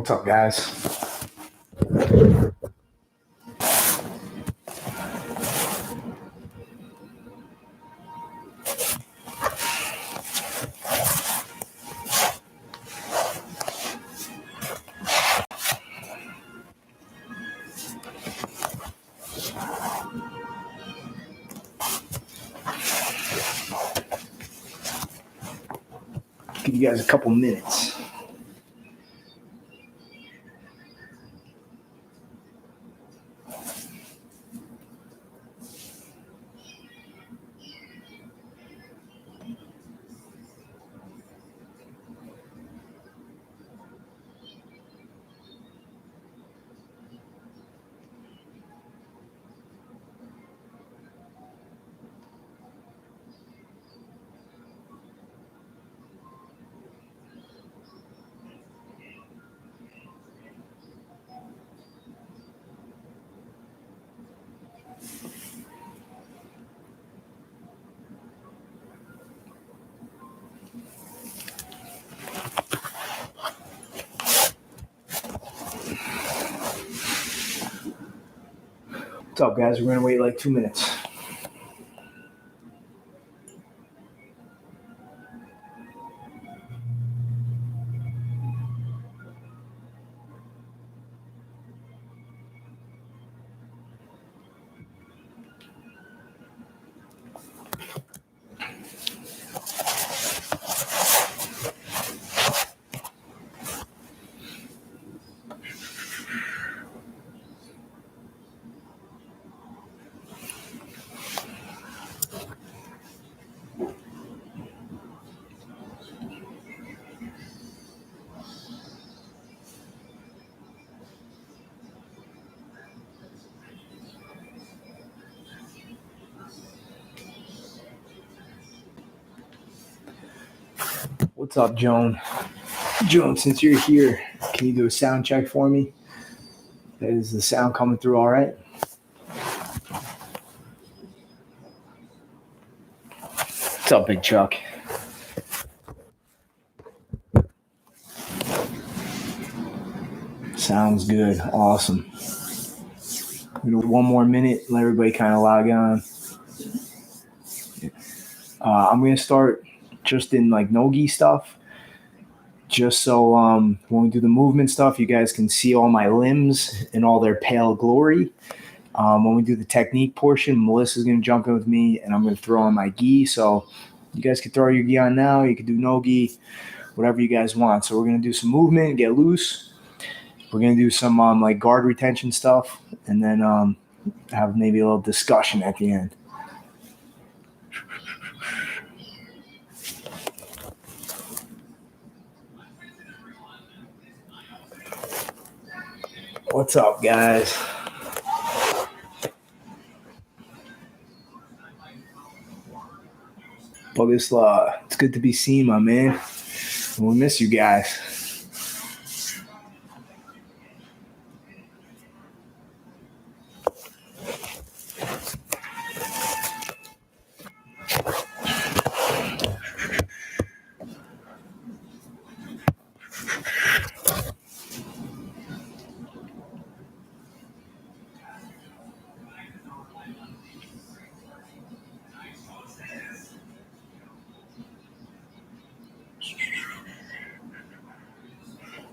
What's up, guys? Give you guys a couple minutes. What's up, guys? We're going to wait like 2 minutes. What's up, Joan? Joan, since you're here, can you do a sound check for me? Is the sound coming through all right? What's up, Big Chuck? Sounds good. Awesome. One more minute. Let everybody kind of log on. I'm going to start just in like no-gi stuff. Just so when we do the movement stuff, you guys can see all my limbs in all their pale glory. When we do the technique portion, Melissa's going to jump in with me, and I'm going to throw on my gi. So you guys can throw your gi on now. You can do no gi, whatever you guys want. So we're going to do some movement, get loose. We're going to do some like guard retention stuff, and then have maybe a little discussion at the end. What's up, guys? Boguslaw, it's good to be seen, my man. We miss you guys.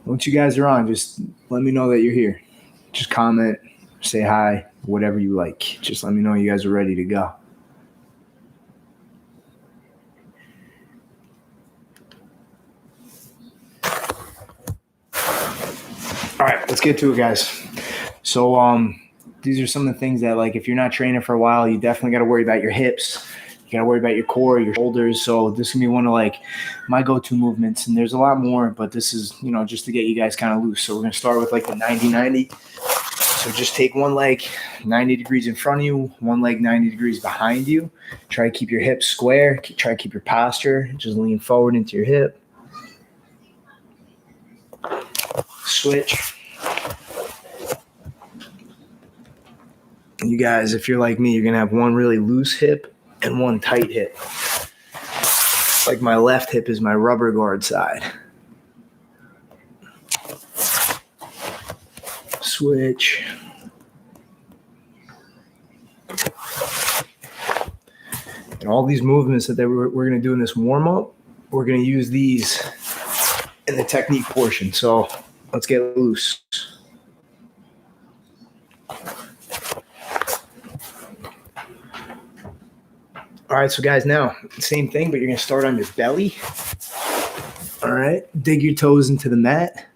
Once you guys are on, just let me know that you're here. Just comment, say hi, whatever you like. Just let me know you guys are ready to go. All right, let's get to it, guys. So these are some of the things that, like, if you're not training for a while, you definitely got to worry about your hips. You got to worry about your core, your shoulders. So this can be one of like my go-to movements, and there's a lot more, but this is, just to get you guys kind of loose. So we're going to start with like the 90-90. So just take one leg 90 degrees in front of you, one leg 90 degrees behind you. Try to keep your hips square. Try to keep your posture. Just lean forward into your hip. Switch. You guys, if you're like me, you're going to have one really loose hip and one tight hip. Like my left hip is my rubber guard side. switch. And all these movements that we're going to do in this warm-up, we're going to use these in the technique portion. So let's get loose. All right, so guys, now same thing, but you're going to start on your belly. All right, dig your toes into the mat.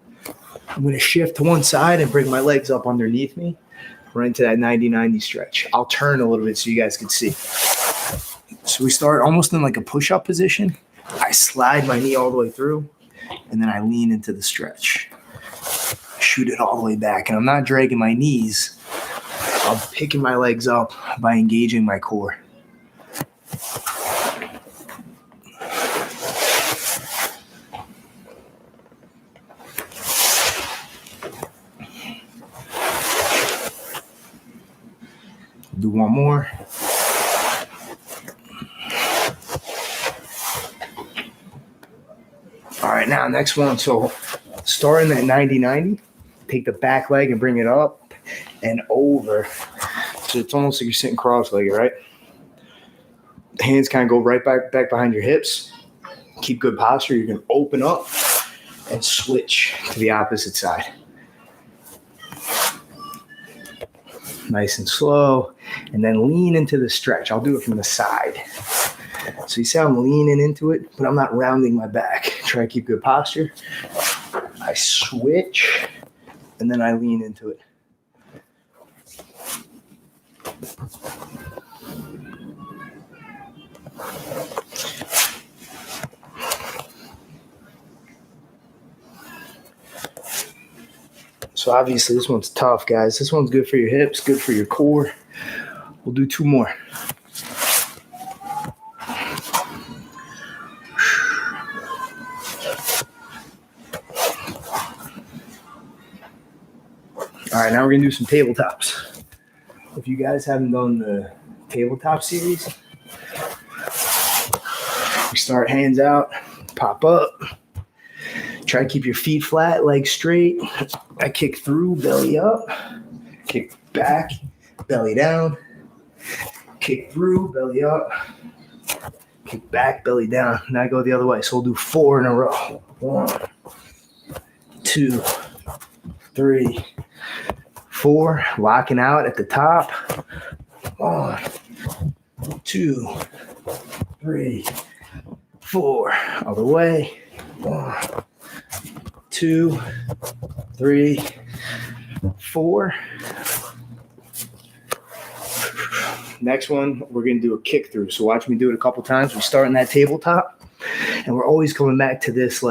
I'm going to shift to one side and bring my legs up underneath me, right into that 90-90 stretch. I'll turn a little bit so you guys can see. So we start almost in like a push-up position. I slide my knee all the way through, and then I lean into the stretch. Shoot it all the way back, and I'm not dragging my knees. I'm picking my legs up by engaging my core. Do one more. All right, now next one. So starting at 90-90, take the back leg and bring it up and over. So it's almost like you're sitting cross-legged, right? Hands kind of go right back behind your hips. Keep good posture. You can open up and switch to the opposite side. Nice and slow. And then lean into the stretch. I'll do it from the side. So you see I'm leaning into it, but I'm not rounding my back. Try to keep good posture. I switch, and then I lean into it. So obviously this one's tough, guys. This one's good for your hips, good for your core. We'll do two more. All right, now we're going to do some tabletops. If you guys haven't done the tabletop series, we start hands out, pop up. Try to keep your feet flat, legs straight. I kick through, belly up. Kick back, belly down. Kick through, belly up. Kick back, belly down. Now I go the other way. So we'll do 4 in a row. 1, 2, 3, 4. Locking out at the top. 1, 2, 3, 4. Other way. 1, 2, 3, 4. Next one, we're going to do a kick through. So watch me do it a couple times. We start in that tabletop, and we're always coming back to this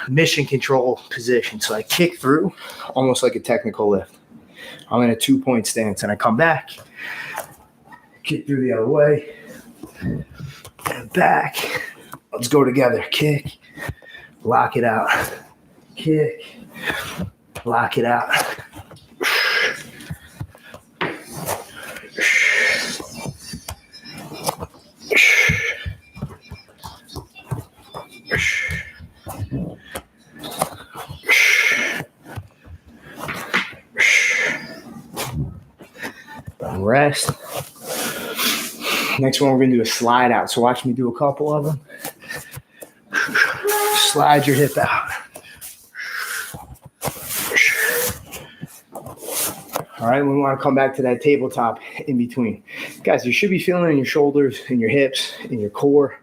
mission control position. So I kick through almost like a technical lift. I'm in a 2-point stance, and I come back, kick through the other way, and back. Let's go together. Kick, lock it out. Kick, lock it out. Rest. Next one, we're going to do a slide out. So watch me do a couple of them. Slide your hip out. All right, we want to come back to that tabletop in between. Guys, you should be feeling it in your shoulders, in your hips, in your core.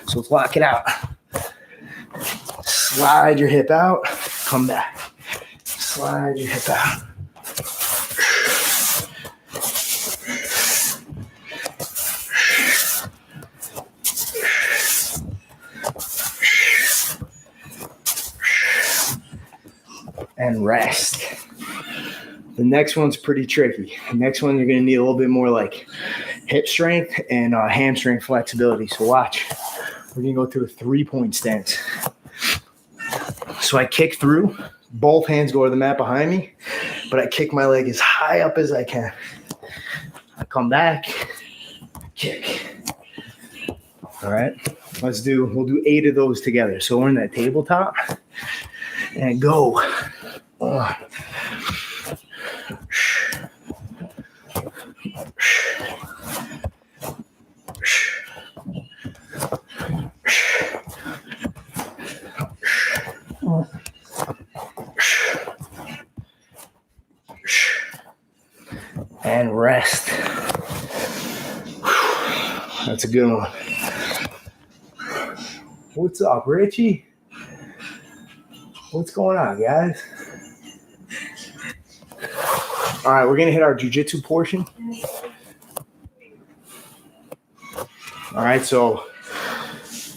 So let's lock it out. Slide your hip out. Come back. Slide your hip out. And rest. The next one's pretty tricky. The next one, you're going to need a little bit more like hip strength and hamstring flexibility. So watch. We're going to go to a 3-point stance. So I kick through. Both hands go to the mat behind me, but I kick my leg as high up as I can. I come back, kick. All right, we'll do 8 of those together. So we're in that tabletop and go. And rest. That's a good one. What's up, Richie? What's going on, guys? All right, we're going to hit our jiu-jitsu portion. All right, so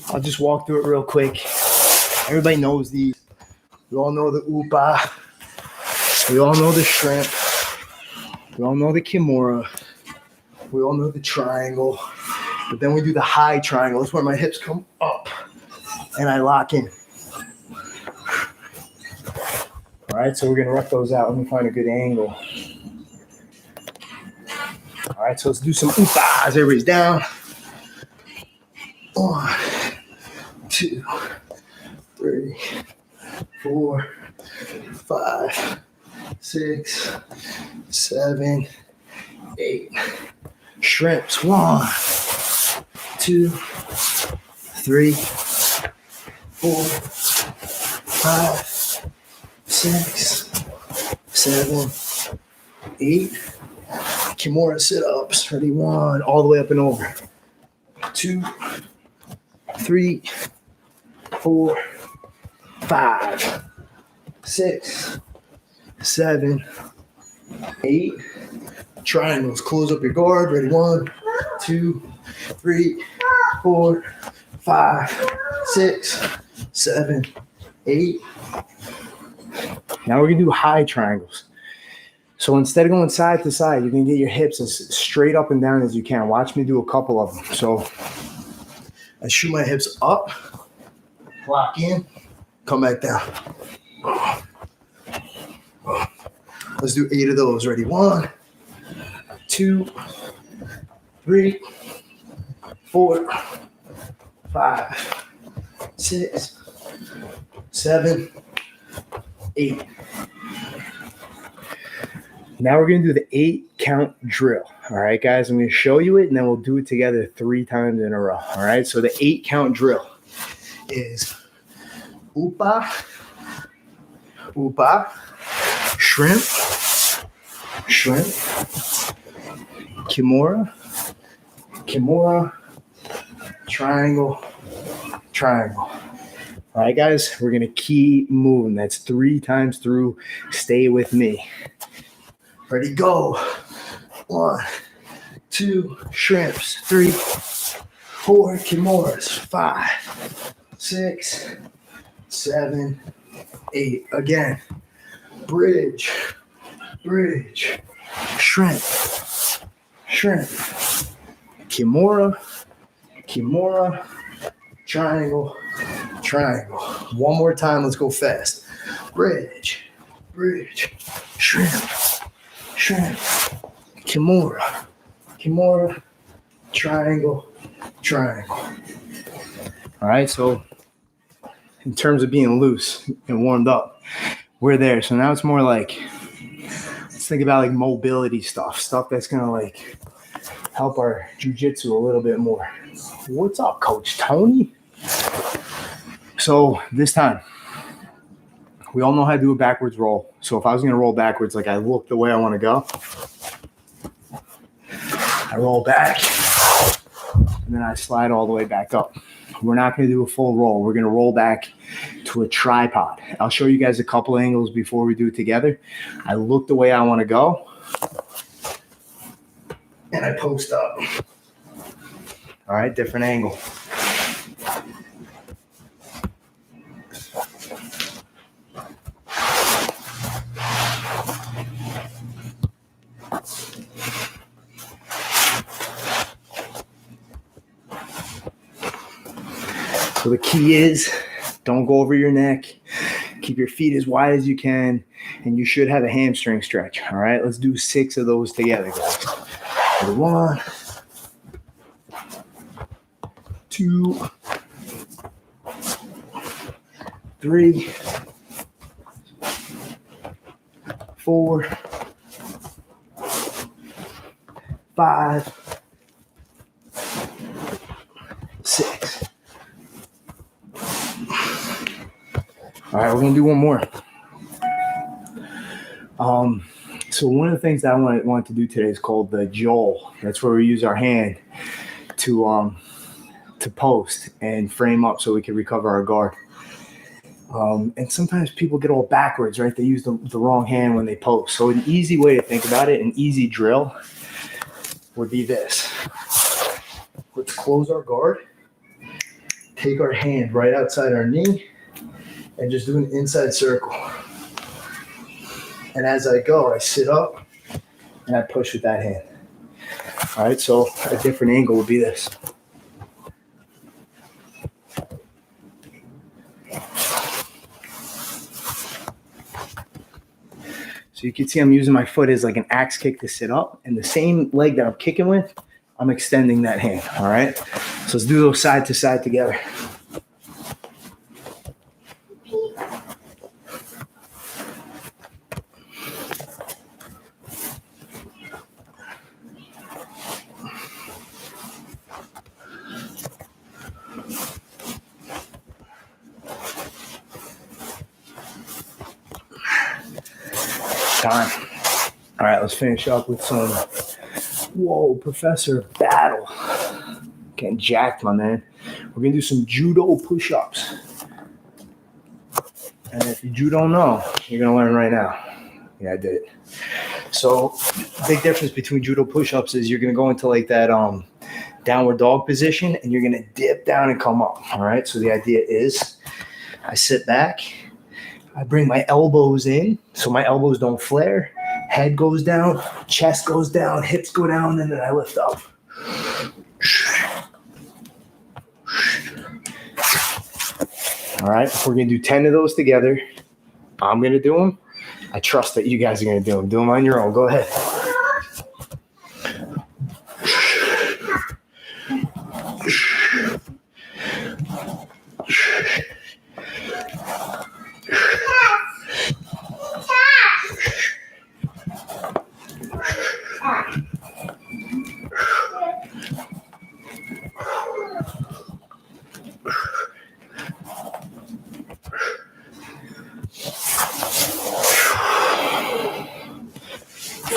I'll just walk through it real quick. Everybody knows these. We all know the upa. We all know the shrimp. We all know the kimura. We all know the triangle. But then we do the high triangle. That's where my hips come up and I lock in. All right, so we're going to rough those out. Let me find a good angle. All right, so let's do some upas. Everybody's down. 1, 2, 3, 4, 5, 6, 7, 8. Shrimps. 1, 2, 3, 4, 5, 6, 7, 8. Kimura sit-ups. Ready? 1, all the way up and over. 2, 3, 4, 5, 6, 7, 8. Triangles. Close up your guard. Ready? 1, 2, 3, 4, 5, 6, 7, 8. Now we're going to do high triangles. So instead of going side to side, you're going to get your hips as straight up and down as you can. Watch me do a couple of them. So I shoot my hips up, lock in, come back down. Let's do 8 of those. Ready? 1, 2, 3, 4, 5, 6, 7, 8. Now we're going to do the 8-count drill. All right, guys, I'm going to show you it, and then we'll do it together 3 times in a row. All right, so the 8-count drill is upa, upa, shrimp, shrimp, kimura, kimura, triangle, triangle. All right, guys, we're going to keep moving. That's 3 times through. Stay with me. Ready, go. 1, 2, shrimps. 3, 4, kimuras. 5, 6, 7, 8. Again. Bridge, bridge, shrimp, shrimp, kimura, kimura, triangle, triangle. One more time. Let's go fast. Bridge, bridge, shrimp, shrimp, kimura, kimura, triangle, triangle. All right, so in terms of being loose and warmed up, we're there. So now it's more like, let's think about like mobility stuff that's going to like help our jiu-jitsu a little bit more. What's up, Coach Tony? So this time, we all know how to do a backwards roll. So if I was going to roll backwards, like I look the way I want to go, I roll back, and then I slide all the way back up. We're not going to do a full roll. We're going to roll back to a tripod. I'll show you guys a couple angles before we do it together. I look the way I want to go, and I post up. All right, different angle. So the key is don't go over your neck. Keep your feet as wide as you can, and you should have a hamstring stretch. All right, let's do 6 of those together, guys. 1, 2, 3, 4, 5, 6. All right, we're gonna do one more. So one of the things that I want to do today is called the Joel. That's where we use our hand to post and frame up so we can recover our guard. And sometimes people get all backwards, right? They use the wrong hand when they post. So an easy way to think about it, an easy drill would be this. Let's close our guard, take our hand right outside our knee, and just do an inside circle. And as I go, I sit up and I push with that hand. All right, so a different angle would be this. So you can see I'm using my foot as like an axe kick to sit up, and the same leg that I'm kicking with, I'm extending that hand, all right? So let's do those side to side together. Time. All right, let's finish up with some, whoa, Professor Battle. Getting jacked, my man. We're going to do some Judo Push-Ups. And if you don't know, you're going to learn right now. Yeah, I did it. So big difference between Judo Push-Ups is you're going to go into like that downward dog position, and you're going to dip down and come up. All right, so the idea is I sit back. I bring my elbows in so my elbows don't flare. Head goes down, chest goes down, hips go down, and then I lift up. All right, we're going to do 10 of those together. I'm going to do them. I trust that you guys are going to do them. Do them on your own. Go ahead.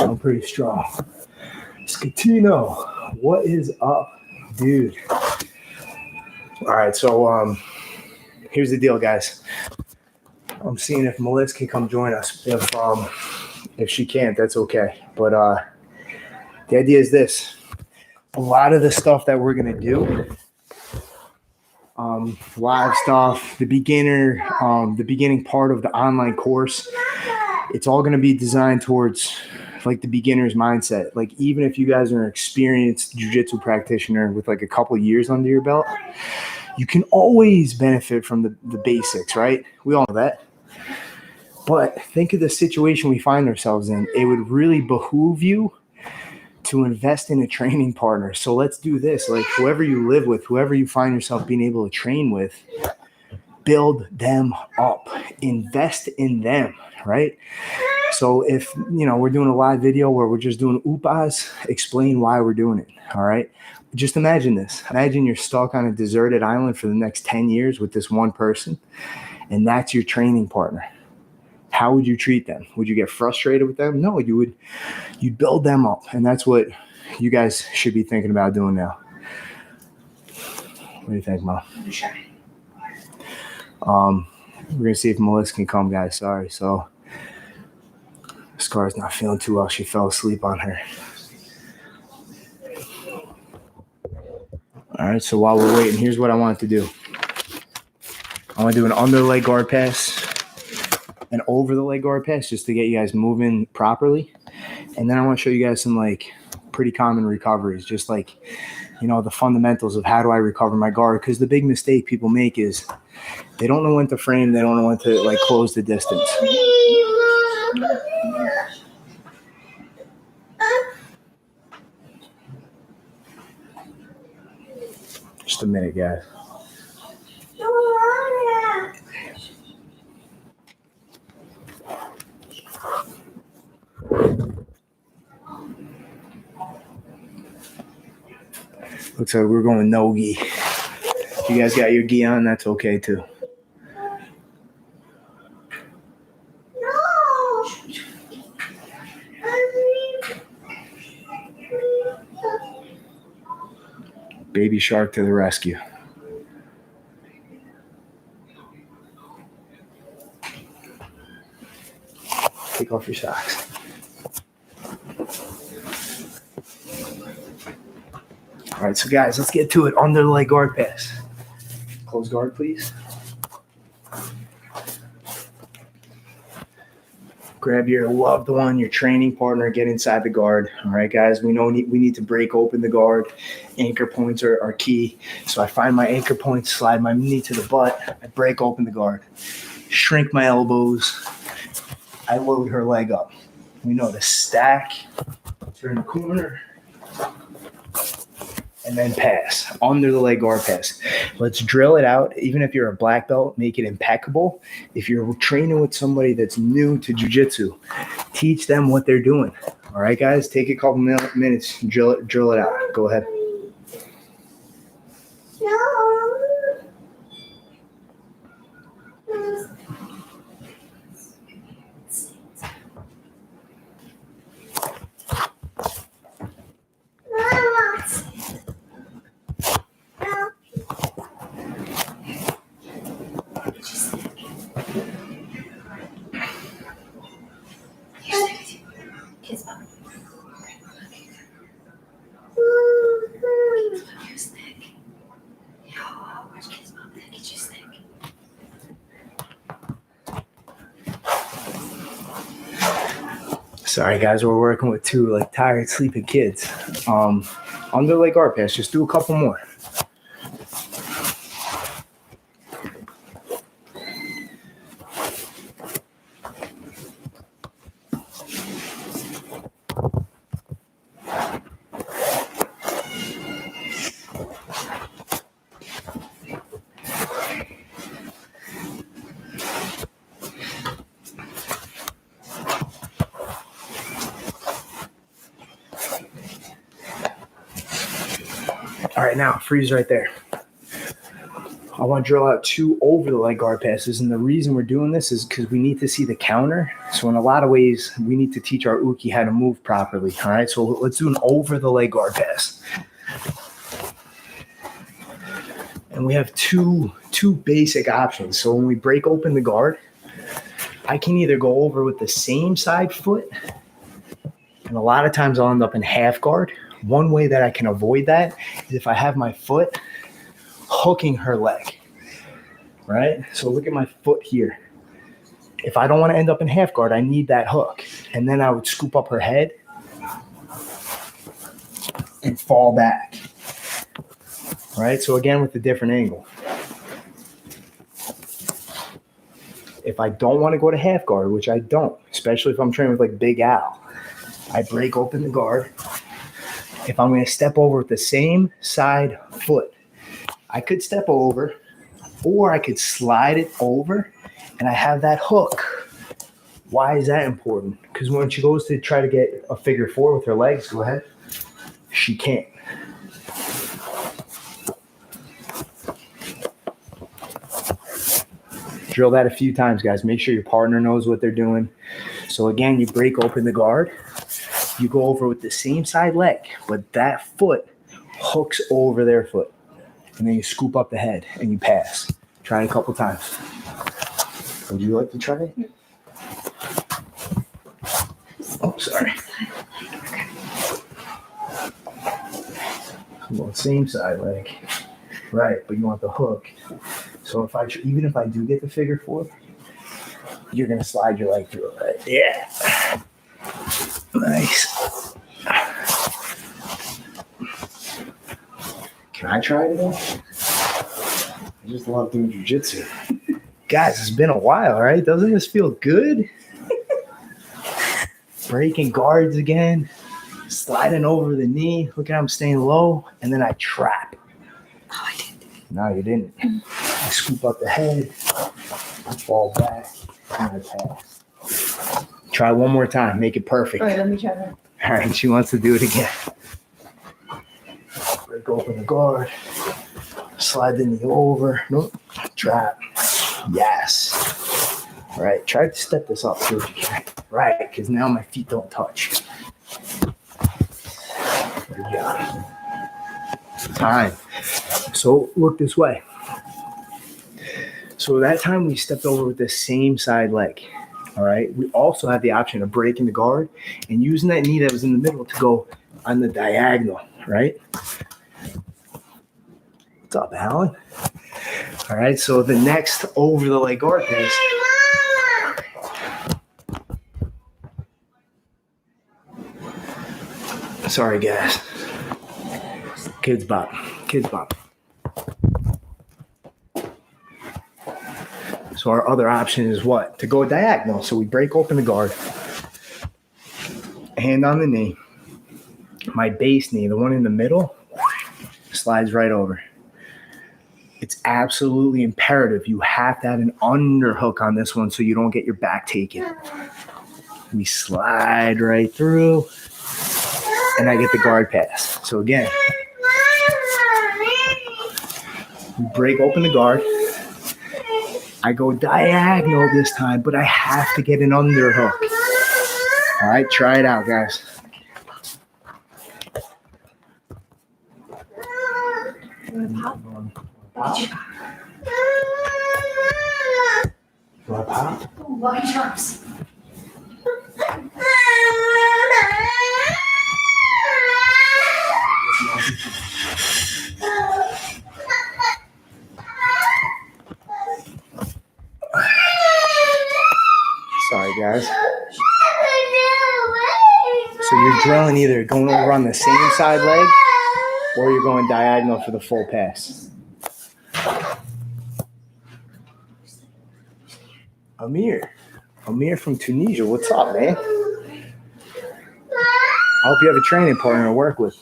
I'm pretty strong. Scatino, what is up, dude? All right, so here's the deal, guys. I'm seeing if Melissa can come join us. If she can't, that's okay. But the idea is this: a lot of the stuff that we're gonna do, live stuff, the beginning part of the online course, it's all gonna be designed towards like the beginner's mindset. Like even if you guys are an experienced jiu-jitsu practitioner with like a couple years under your belt, you can always benefit from the basics, right? We all know that. But think of the situation we find ourselves in. It would really behoove you to invest in a training partner. So let's do this. Like whoever you live with, whoever you find yourself being able to train with, build them up, invest in them, right? So if, we're doing a live video where we're just doing upas, explain why we're doing it, all right? Just imagine this. Imagine you're stuck on a deserted island for the next 10 years with this one person, and that's your training partner. How would you treat them? Would you get frustrated with them? No, you'd build them up, and that's what you guys should be thinking about doing now. What do you think, Mom? We're going to see if Melissa can come, guys. Sorry. So Scar's not feeling too well. She fell asleep on her. All right, so while we're waiting, here's what I want to do. I want to do an underlay guard pass and over the leg guard pass just to get you guys moving properly. And then I want to show you guys some like pretty common recoveries, just like, the fundamentals of how do I recover my guard. Because the big mistake people make is they don't know when to frame. They don't know when to like close the distance. Just a minute, guys. Looks like we're going no gi. If you guys got your gi on, that's okay too. Baby shark to the rescue. Take off your socks. All right, so guys, let's get to it. Underlay guard pass. Close guard, please. Grab your loved one, your training partner, get inside the guard. All right, guys, we need to break open the guard. Anchor points are key. So I find my anchor points, slide my knee to the butt. I break open the guard. Shrink my elbows. I load her leg up. We know to stack, turn the corner, and then pass. Under the leg guard pass. Let's drill it out. Even if you're a black belt, make it impeccable. If you're training with somebody that's new to jiu-jitsu, teach them what they're doing. All right, guys, take a couple minutes, drill it out. Go ahead. Sorry, guys, we're working with two tired, sleeping kids. Underlay guard pass. Just do a couple more. All right, now freeze right there. I want to drill out 2 over the leg guard passes, and the reason we're doing this is because we need to see the counter. So in a lot of ways, we need to teach our uki how to move properly. All right, so let's do an over the leg guard pass. And we have two basic options. So when we break open the guard, I can either go over with the same side foot, and a lot of times I'll end up in half guard. One way that I can avoid that is if I have my foot hooking her leg, right? So look at my foot here. If I don't want to end up in half guard, I need that hook. And then I would scoop up her head and fall back, right? So again, with a different angle. If I don't want to go to half guard, which I don't, especially if I'm training with Big Al, I break open the guard. If I'm going to step over with the same side foot, I could step over, or I could slide it over, and I have that hook. Why is that important? Because when she goes to try to get a figure 4 with her legs, go ahead, she can't. Drill that a few times, guys. Make sure your partner knows what they're doing. So again, you break open the guard. You go over with the same side leg, but that foot hooks over their foot. And then you scoop up the head and you pass. Try it a couple times. Would you like to try it? Oh, sorry. Well, same side leg. Right, but you want the hook. So even if I do get the figure 4, you're going to slide your leg through it, right? Yeah. Nice. Can I try it again? I just love doing jiu-jitsu. Guys, it's been a while, right? Doesn't this feel good? Breaking guards again, sliding over the knee. Look at how I'm staying low, and then I trap. Oh, I did. No, you didn't. I scoop up the head, I fall back, and I pass. Try one more time. Make it perfect. All right, let me try that. All right, she wants to do it again. Break open the guard. Slide the knee over. Nope. Trap. Yes. All right. Try to step this up too if you can. Right, because now my feet don't touch. There we go. Time. So look this way. So that time we stepped over with the same side leg. All right. We also had the option of breaking the guard and using that knee that was in the middle to go on the diagonal. Right. What's up, Alan? All right. So the next over the leg guard pass. Sorry, guys. Kids bop. Kids bop. So our other option is what? To go diagonal. So we break open the guard. Hand on the knee. My base knee, the one in the middle, slides right over. It's absolutely imperative. You have to have an underhook on this one so you don't get your back taken. We slide right through, and I get the guard pass. So again, we break open the guard. I go diagonal this time, but I have to get an underhook. All right, try it out, guys. Pop. You want to pop? Ooh, lucky charms. Sorry, guys. So you're drilling either going over on the same side leg or you're going diagonal for the full pass. Amir from Tunisia. What's up, man? I hope you have a training partner to work with.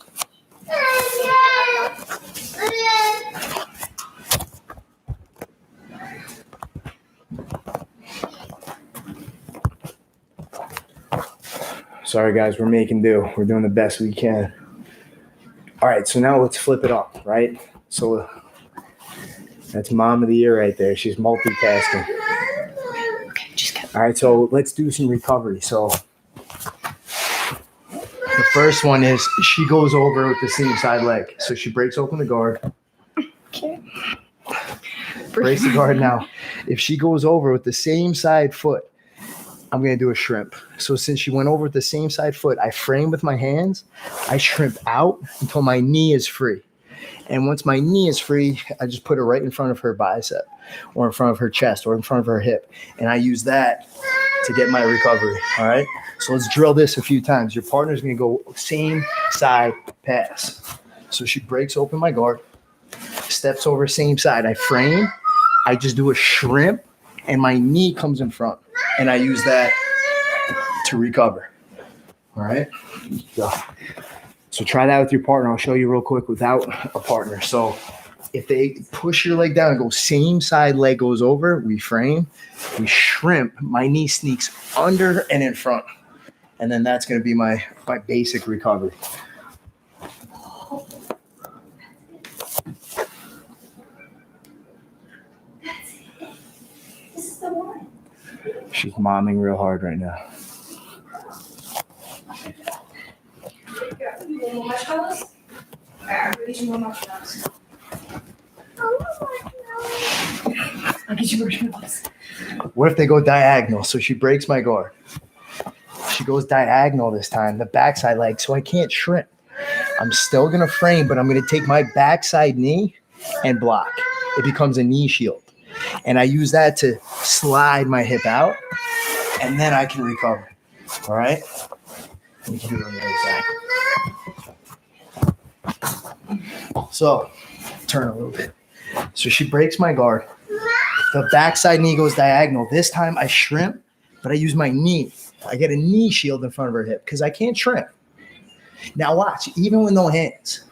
Sorry, guys, we're making do. We're doing the best we can. All right, so now let's flip it up, right? So that's mom of the year right there. She's multitasking. Okay, just go. All right, so let's do some recovery. So the first one is she goes over with the same side leg. So she breaks open the guard. Okay. Brace the guard now. If she goes over with the same side foot, I'm going to do a shrimp. So since she went over with the same side foot, I frame with my hands. I shrimp out until my knee is free. And once my knee is free, I just put it right in front of her bicep or in front of her chest or in front of her hip. And I use that to get my recovery. All right. So let's drill this a few times. Your partner's going to go same side pass. So she breaks open my guard, steps over same side. I frame. I just do a shrimp and my knee comes in front. And I use that to recover. All right. So try that with your partner. I'll show you real quick without a partner. So if they push your leg down and go same side leg goes over, we frame, we shrimp, my knee sneaks under and in front. And then that's going to be my basic recovery. This is the one. She's momming real hard right now. More marshmallows? I'll get you more marshmallows. I'll get you marshmallows. What if they go diagonal? So she breaks my guard. She goes diagonal this time, the backside leg, so I can't shrimp. I'm still going to frame, but I'm going to take my backside knee and block. It becomes a knee shield. And I use that to slide my hip out, and then I can recover. All right? We can do it on the other side. So, turn a little bit. So she breaks my guard. The backside knee goes diagonal. This time I shrimp, but I use my knee. I get a knee shield in front of her hip because I can't shrimp. Now watch, even with no hands.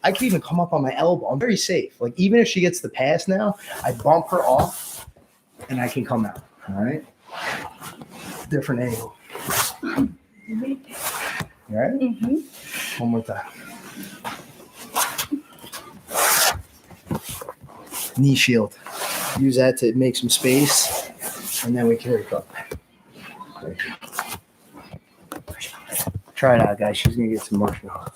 I can even come up on my elbow. I'm very safe. Like even if she gets the pass now, I bump her off and I can come out. All right? Different angle. All right? Mm-hmm. One more time. knee shield. Use that to make some space, and then we can recover. Try it out, guys. She's gonna get some marshmallows.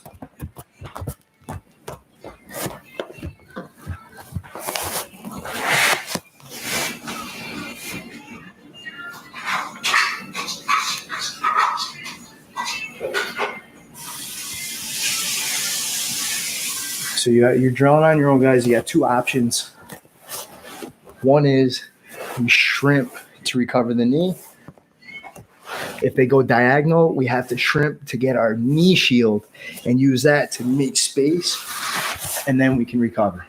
So you're drilling on your own, guys. You got two options. One is you shrimp to recover the knee. If they go diagonal, we have to shrimp to get our knee shield and use that to make space, and then we can recover.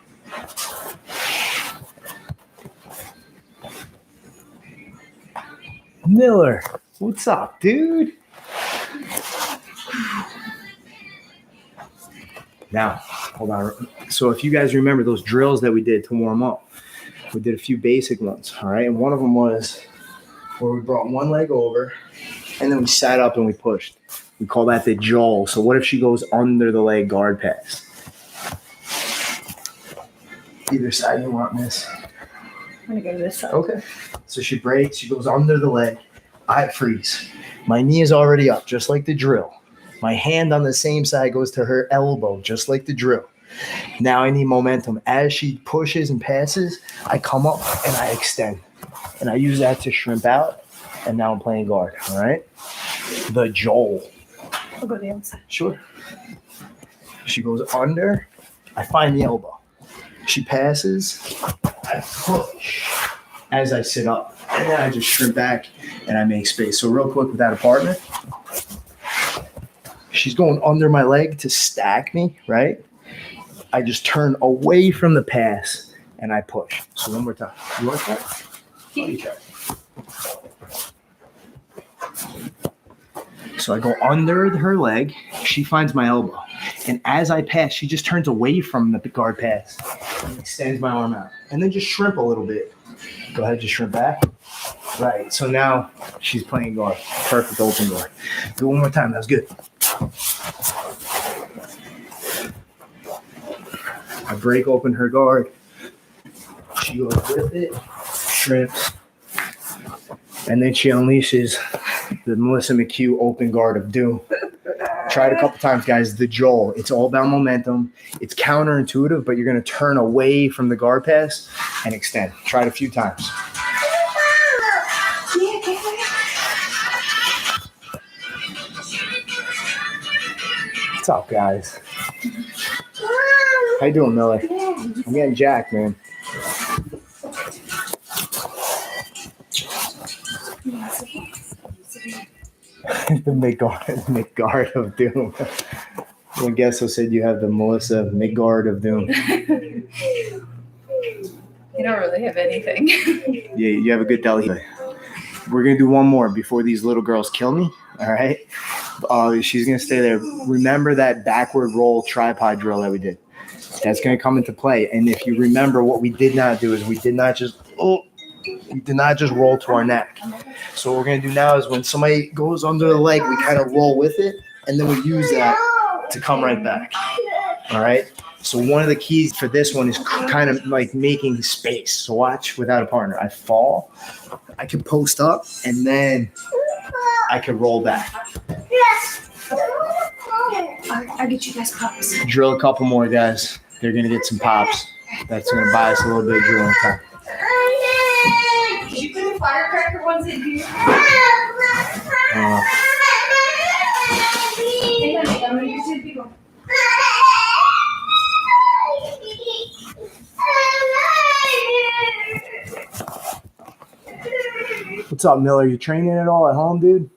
Miller, what's up, dude? Now, hold on. So if you guys remember those drills that we did to warm up, we did a few basic ones, all right? And one of them was where we brought one leg over, and then we sat up and we pushed. We call that the Joel. So what if she goes under the leg guard pass? Either side you want, miss. I'm going to go to this side. Okay. So she breaks. She goes under the leg. I freeze. My knee is already up, just like the drill. My hand on the same side goes to her elbow, just like the drill. Now I need momentum. As she pushes and passes, I come up and I extend. And I use that to shrimp out. And now I'm playing guard, all right? The Joel. I'll go to the other side. Sure. She goes under. I find the elbow. She passes. I push as I sit up. And then I just shrimp back and I make space. So real quick with that partner. She's going under my leg to stack me, right? I just turn away from the pass and I push. So one more time. You want that? Yeah. So I go under her leg. She finds my elbow. And as I pass, she just turns away from the guard pass and extends my arm out. And then just shrimp a little bit. Go ahead, just shrimp back. Right. So now she's playing guard. Perfect open guard. Do it one more time. That was good. I break open her guard. She goes with it, shrimps, and then she unleashes the Melissa McHugh open guard of doom. Try it a couple times, guys. The Joel. It's all about momentum. It's counterintuitive, but you're going to turn away from the guard pass and extend. Try it a few times. What's up, guys? How you doing, Miller? I'm getting jacked, man. The Midgard of Doom. One guest said you have the Melissa Midgard of Doom. You don't really have anything. Yeah, you have a good deli. We're going to do one more before these little girls kill me. All right? She's going to stay there. Remember that backward roll tripod drill that we did. That's going to come into play. And if you remember, what we did not do is we did not just roll to our neck. So what we're going to do now is when somebody goes under the leg, we kind of roll with it, and then we use that to come right back. All right? So one of the keys for this one is kind of like making space. So watch without a partner. I fall. I can post up, and then I can roll back. I'll get you guys pops. Drill a couple more, guys. They're going to get some pops. That's going to buy us a little bit of drilling time. Did you put the firecracker ones in here? I'm going to use two people. What's up, Miller? You training at all at home, dude?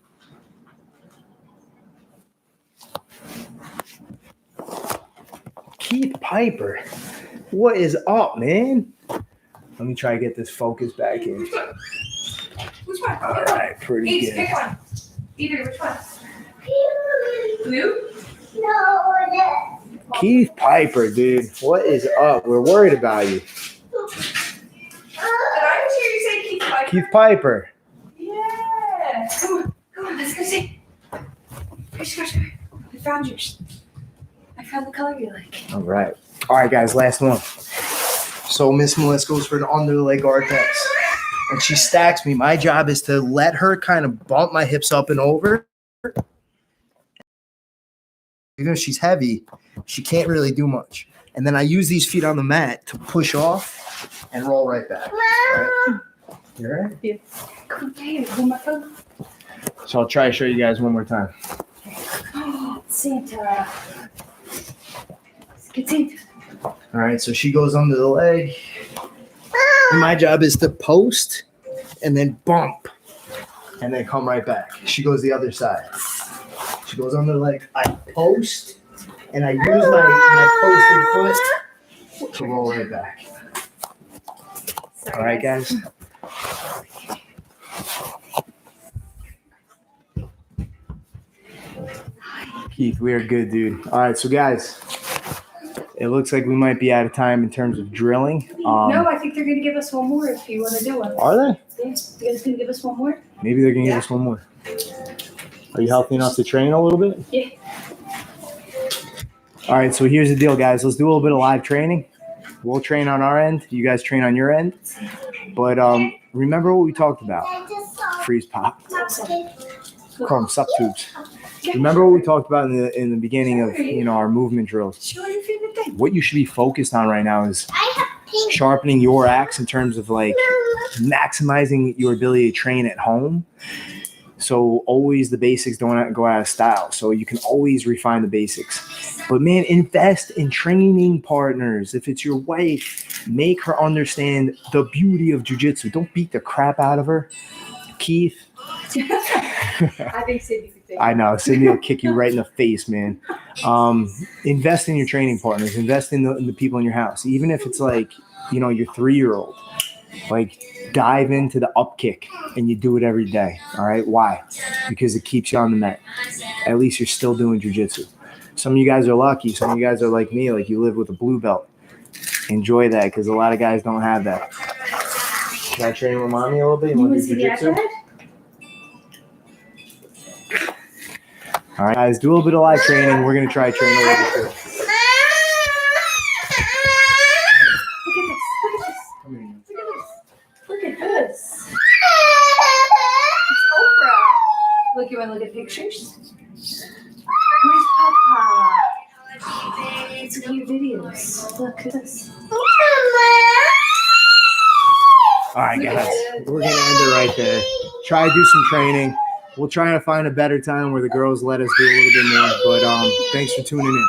Keith Piper, what is up, man? Let me try to get this focus back in. Which one? All right, pretty good. Pick one. Either, which one? Blue? Keith Piper, dude, what is up? We're worried about you. Did I just hear you say Keith Piper? Keith Piper. Yeah. Come on, let's go see. Come. I found yours. I found the color you like. All right, guys, last one. So Miss Melissa goes for the underlay guard press. And she stacks me. My job is to let her kind of bump my hips up and over. Even if she's heavy, she can't really do much. And then I use these feet on the mat to push off and roll right back. All right. You all right? Yeah. Okay, hold my phone. So I'll try to show you guys one more time. Santa. Get Santa. All right, so she goes under the leg. And my job is to post and then bump and then come right back. She goes the other side. She goes under the leg. I post and I use my posted foot to roll right back. Sorry, All right, guys. Keith, we are good, dude. All right, so guys, it looks like we might be out of time in terms of drilling. No, I think they're going to give us one more if you want to do one. Are they? Yeah, you guys going to give us one more? Maybe they're going to give us one more. Are you healthy enough to train a little bit? Yeah. All right, so here's the deal, guys. Let's do a little bit of live training. We'll train on our end. You guys train on your end. But remember what we talked about. Freeze pop. Call them sup tubes. Remember what we talked about in the beginning of our movement drills. Show your favorite thing. What you should be focused on right now is sharpening your axe in terms of like maximizing your ability to train at home. So always the basics don't go out of style. So you can always refine the basics. But man, invest in training partners. If it's your wife, make her understand the beauty of jiu-jitsu. Don't beat the crap out of her. Keith. I think Sydney could take it. I know. Sydney will kick you right in the face, man. Invest in your training partners. Invest in the people in your house. Even if it's like, your 3-year-old. Like, dive into the up kick and you do it every day. All right? Why? Because it keeps you on the mat. At least you're still doing jiu-jitsu. Some of you guys are lucky. Some of you guys are like me, like you live with a blue belt. Enjoy that because a lot of guys don't have that. Can I train with mommy a little bit? You want to do jiu-jitsu? All right, guys, do a little bit of live training. We're going to try training a little bit too. Look at this. It's Oprah. Look, you want to look at pictures? Where's Papa? Let's look at your videos. Look at this. All right, guys, we're going to end it right there. Try to do some training. We'll try to find a better time where the girls let us do a little bit more. But thanks for tuning in.